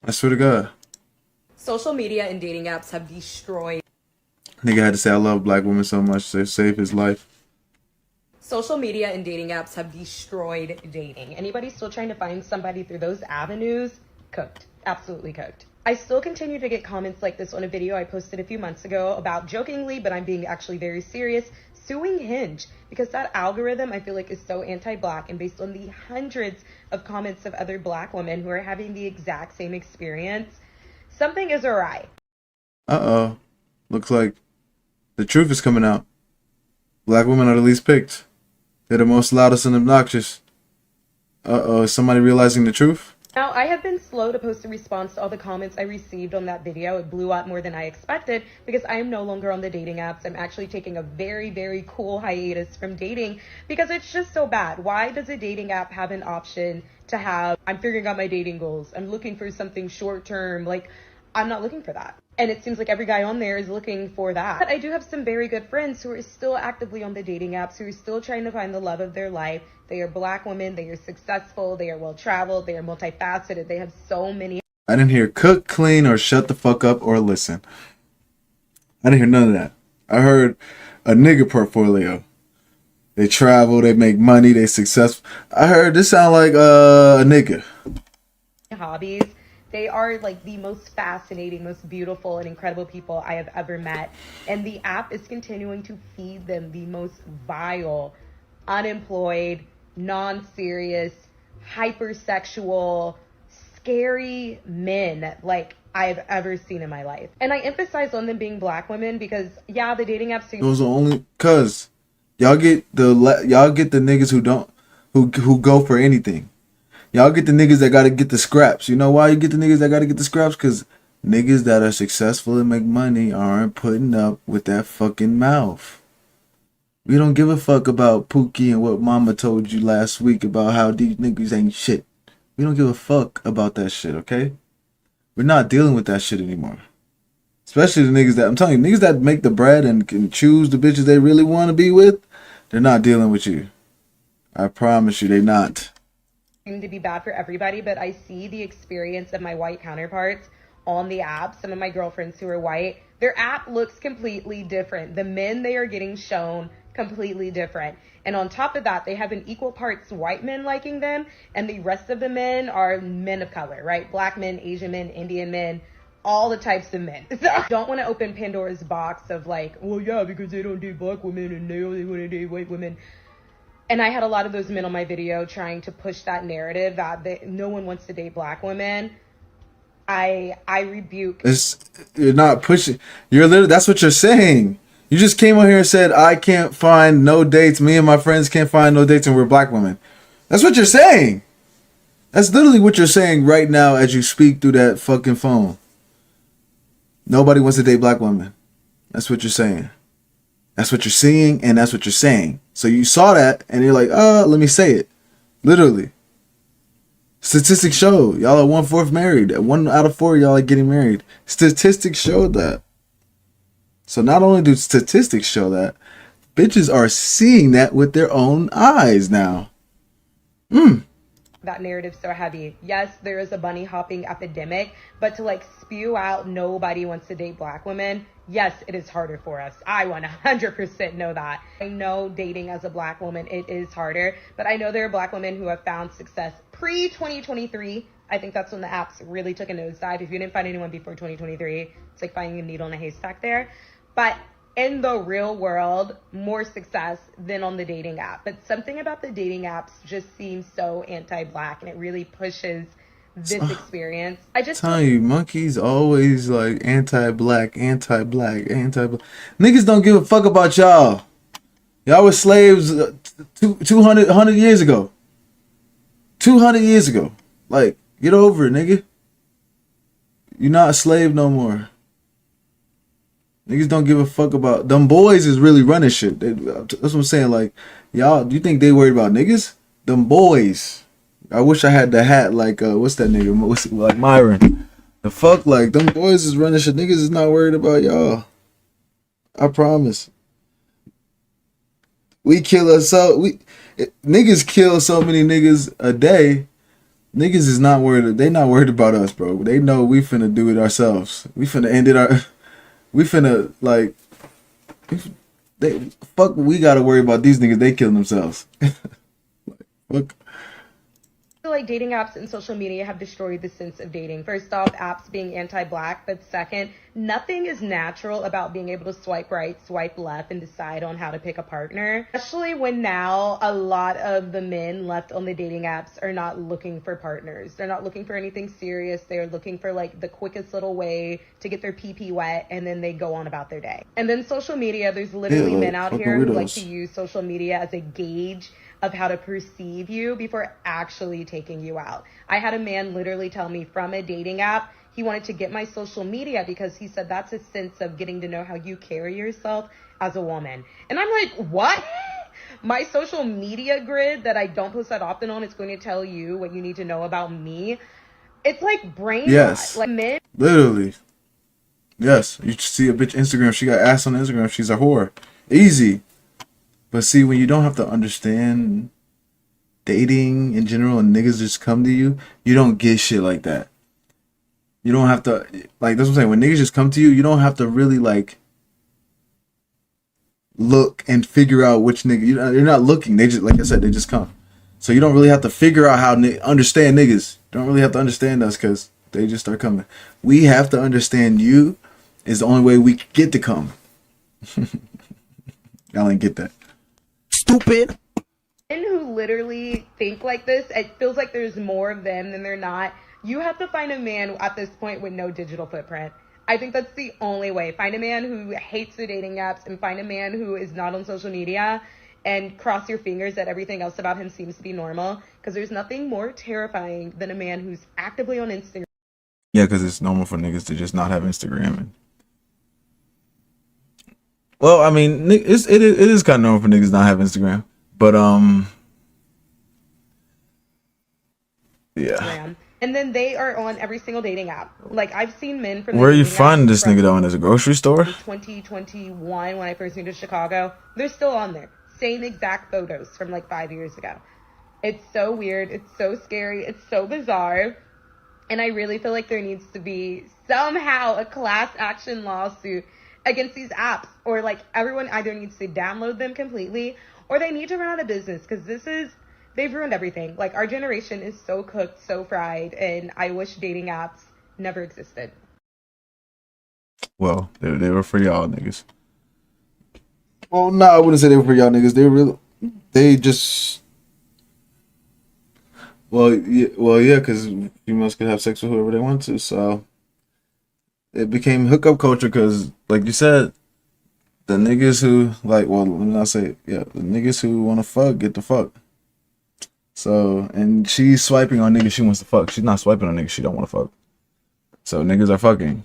I swear to God. Social media and dating apps have destroyed. Nigga had to say I love black women so much to save his life. Social media and dating apps have destroyed dating. Anybody still trying to find somebody through those avenues? Cooked. Absolutely cooked. I still continue to get comments like this on a video I posted a few months ago about jokingly, but I'm being actually very serious, suing Hinge because that algorithm I feel like is so anti-black, and based on the hundreds of comments of other black women who are having the exact same experience, something is awry. Uh-oh. Looks like the truth is coming out. Black women are the least picked. They're the most loudest and obnoxious. Uh-oh, is somebody realizing the truth? Now, I have been slow to post a response to all the comments I received on that video. It blew up more than I expected because I am no longer on the dating apps. I'm actually taking a very, very cool hiatus from dating because it's just so bad. Why does a dating app have an option to have, I'm figuring out my dating goals, I'm looking for something short term, like, I'm not looking for that. And it seems like every guy on there is looking for that. But I do have some very good friends who are still actively on the dating apps, who are still trying to find the love of their life. They are black women, they are successful, they are well traveled, they are multifaceted, they have so many. I didn't hear cook, clean, or shut the fuck up or listen. I didn't hear none of that. I heard a nigga portfolio. They travel, they make money, they successful. I heard this sound like a nigga. Hobbies. They are like the most fascinating, most beautiful, and incredible people I have ever met. And the app is continuing to feed them the most vile, unemployed, non-serious, hypersexual, scary men like I've ever seen in my life. And I emphasize on them being black women because, yeah, the dating apps. Those are only cause y'all get the niggas who go for anything. Y'all get the niggas that gotta get the scraps. You know why you get the niggas that gotta get the scraps? Cause niggas that are successful and make money aren't putting up with that fucking mouth. We don't give a fuck about Pookie and what mama told you last week about how these niggas ain't shit. We don't give a fuck about that shit, okay? We're not dealing with that shit anymore. Especially the niggas that, I'm telling you, niggas that make the bread and can choose the bitches they really want to be with, they're not dealing with you. I promise you, they not. Seem to be bad for everybody, but I see the experience of my white counterparts on the app. Some of my girlfriends who are white, their app looks completely different. The men they are getting shown completely different. And on top of that, they have an equal parts white men liking them, and the rest of the men are men of color, right? Black men, Asian men, Indian men, all the types of men. So I don't want to open Pandora's box of like, well, yeah, because they don't date black women and they only want to date white women. And I had a lot of those men on my video trying to push that narrative that no one wants to date black women. I rebuke. You're not pushing. You're literally, that's what you're saying. You just came on here and said, I can't find no dates. Me and my friends can't find no dates and we're black women. That's what you're saying. That's literally what you're saying right now as you speak through that fucking phone. Nobody wants to date black women. That's what you're saying. That's what you're seeing, and that's what you're saying. So you saw that, and you're like, let me say it. Literally. Statistics show y'all are 1/4 married. 1 out of 4 y'all are getting married. Statistics show that. So not only do statistics show that, bitches are seeing that with their own eyes now. That narrative so heavy. Yes, there is a bunny hopping epidemic, but to like spew out nobody wants to date black women, yes, it is harder for us. I 100% know that. I know dating as a black woman, it is harder, but I know there are black women who have found success pre-2023. I think that's when the apps really took a nosedive. If you didn't find anyone before 2023, it's like finding a needle in a haystack there. But in the real world, more success than on the dating app. But something about the dating apps just seems so anti-black, and it really pushes this experience. I just Telling you, monkeys always like anti-black, anti-black, anti-black. Niggas don't give a fuck about y'all. Y'all were slaves 200 100 years ago. 200 years ago. Like, get over it, nigga. You're not a slave no more. Niggas don't give a fuck about them boys is really running shit. That's what I'm saying. Like, y'all, do you think they worried about niggas? Them boys. I wish I had the hat like what's that nigga? Like Myron. The fuck, like them boys is running shit. Niggas is not worried about y'all. I promise. We kill us so niggas kill so many niggas a day Niggas is not worried. They not worried about us, bro. They know we finna do it ourselves. We finna end it our. We finna like. They fuck. We gotta worry about these niggas. They killing themselves. Fuck. I feel like dating apps and social media have destroyed the sense of dating. First off, apps being anti-black, but second, nothing is natural about being able to swipe right, swipe left, and decide on how to pick a partner. Especially when now a lot of the men left on the dating apps are not looking for partners. They're not looking for anything serious. They're looking for like the quickest little way to get their pee-pee wet, and then they go on about their day. And then social media, there's literally men out here who like to use social media as a gauge of how to perceive you before actually taking you out. I had a man literally tell me from a dating app he wanted to get my social media because he said that's a sense of getting to know how you carry yourself as a woman. And I'm like, what? My social media grid that I don't post that often on is going to tell you what you need to know about me. It's like brainwash. Yes. Like men. Literally. Yes. You see a bitch Instagram. She got ass on Instagram. She's a whore. Easy. But see, when you don't have to understand dating in general and niggas just come to you, you don't get shit like that. You don't have to, like, that's what I'm saying. When niggas just come to you, you don't have to really, like, look and figure out which nigga. You're not looking. They just, like I said, they just come. So you don't really have to figure out how understand niggas. You don't really have to understand us because they just start coming. We have to understand you is the only way we get to come. Y'all ain't get that. Stupid. Men who literally think like this, it feels like there's more of them than they're not. You have to find a man at this point with no digital footprint. I think that's the only way. Find a man who hates the dating apps and find a man who is not on social media and cross your fingers that everything else about him seems to be normal, because there's nothing more terrifying than a man who's actively on Instagram. Yeah, because it's normal for niggas to just not have Instagram. And well, I mean, it is kind of normal for niggas not have Instagram, but yeah. And then they are on every single dating app. Like, I've seen men from. Where are you finding this nigga though? In a grocery store? 2021, when I first moved to Chicago, they're still on there. Same exact photos from like 5 years ago. It's so weird. It's so scary. It's so bizarre. And I really feel like there needs to be somehow a class action lawsuit against these apps, or like everyone either needs to download them completely or they need to run out of business, because they've ruined everything. Like, our generation is so cooked, so fried, and I wish dating apps never existed. Well, they were for y'all niggas. Well, no, I wouldn't say they were for y'all niggas. They just. Well, yeah, because females could have sex with whoever they want to, so it became hookup culture. Because, like you said, the niggas who like, well, let me not say, yeah, the niggas who want to fuck get the fuck. So, and she's swiping on niggas she wants to fuck. She's not swiping on niggas she don't want to fuck. So niggas are fucking.